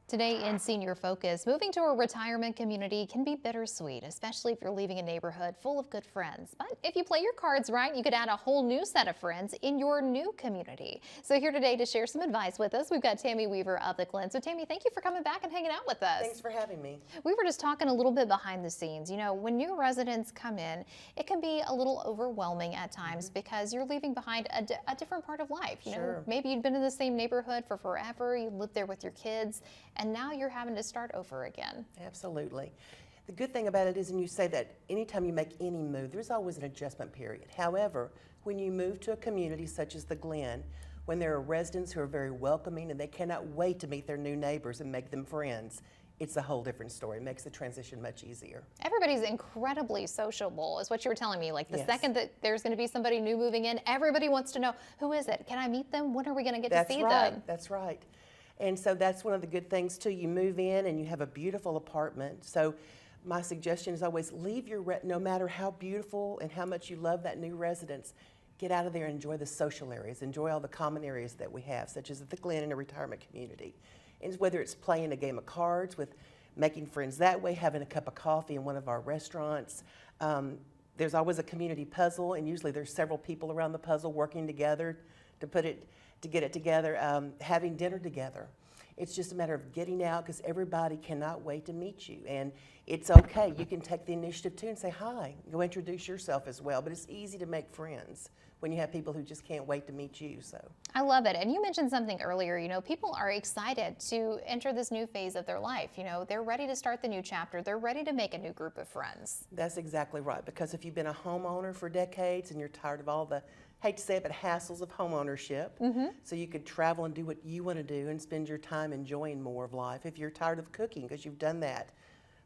Today in Senior Focus, moving to a retirement community can be bittersweet, especially if you're leaving a neighborhood full of good friends. But if you play your cards right, you could add a whole new set of friends in your new community. So here today to share some advice with us, we've got Tammy Weaver of the Glen. So Tammy, thank you for coming back and hanging out with us. Thanks for having me. We were just talking a little bit behind the scenes. You know, when new residents come in, it can be a little overwhelming at times because you're leaving behind a different part of life. You know, maybe you'd been in the same neighborhood for forever, you lived there with your kids, and now you're having to start over again. Absolutely. The good thing about it is, and you say that anytime you make any move, there's always an adjustment period. However, when you move to a community such as the Glen, when there are residents who are very welcoming and they cannot wait to meet their new neighbors and make them friends, it's a whole different story. It makes the transition much easier. Everybody's incredibly sociable, is what you were telling me. Like the second that there's going to be somebody new moving in, everybody wants to know, who is it? Can I meet them? When are we going to get to see them? That's right. And so that's one of the good things too. You move in and you have a beautiful apartment. So my suggestion is always leave no matter how beautiful and how much you love that new residence, get out of there and enjoy the social areas, enjoy all the common areas that we have, such as at the Glen in a retirement community. And whether it's playing a game of cards, with making friends that way, having a cup of coffee in one of our restaurants. There's always a community puzzle, and usually there's several people around the puzzle working together to get it together, having dinner together. It's just a matter of getting out because everybody cannot wait to meet you. And it's okay. You can take the initiative too and say hi. Go introduce yourself as well. But it's easy to make friends when you have people who just can't wait to meet you. So I love it. And you mentioned something earlier, you know, people are excited to enter this new phase of their life. You know, they're ready to start the new chapter. They're ready to make a new group of friends. That's exactly right. Because if you've been a homeowner for decades and you're tired of all the, hate to say it, but hassles of home ownership, so you could travel and do what you want to do and spend your time enjoying more of life. If you're tired of cooking because you've done that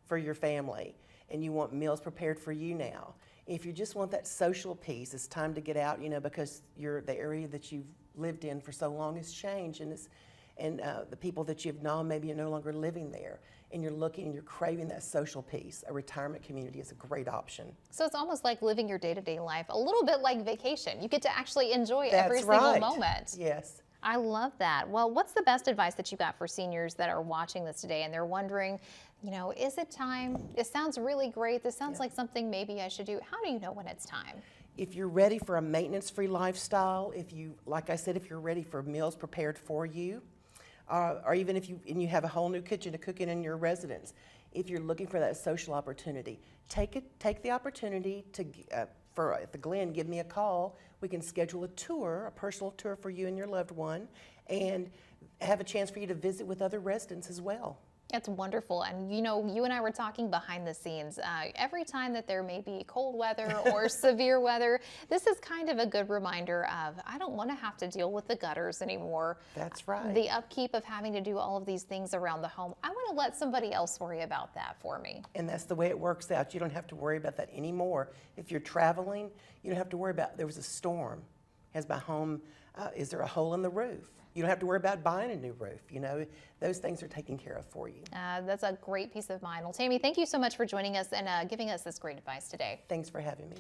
for your family and you want meals prepared for you now, if you just want that social piece, it's time to get out, you know, because the area that you've lived in for so long has changed, and the people that you've known, maybe you're no longer living there, and you're looking and you're craving that social piece. A retirement community is a great option. So it's almost like living your day-to-day life, a little bit like vacation. You get to actually enjoy every single moment. Yes. I love that. Well, what's the best advice that you got for seniors that are watching this today and they're wondering, you know, is it time? It sounds really great. This sounds like something maybe I should do. How do you know when it's time? If you're ready for a maintenance-free lifestyle, like I said, if you're ready for meals prepared for you, or even if you have a whole new kitchen to cook in your residence, if you're looking for that social opportunity, take the opportunity to at the Glen, give me a call. We can schedule a tour, a personal tour for you and your loved one, and have a chance for you to visit with other residents as well. It's wonderful. And you know, you and I were talking behind the scenes. Every time that there may be cold weather or severe weather, this is kind of a good reminder of, I don't want to have to deal with the gutters anymore. That's right. The upkeep of having to do all of these things around the home. I want to let somebody else worry about that for me. And that's the way it works out. You don't have to worry about that anymore. If you're traveling, you don't have to worry about, there was a storm. Has my home, is there a hole in the roof? You don't have to worry about buying a new roof. You know, those things are taken care of for you. That's a great peace of mind. Well, Tammy, thank you so much for joining us and giving us this great advice today. Thanks for having me.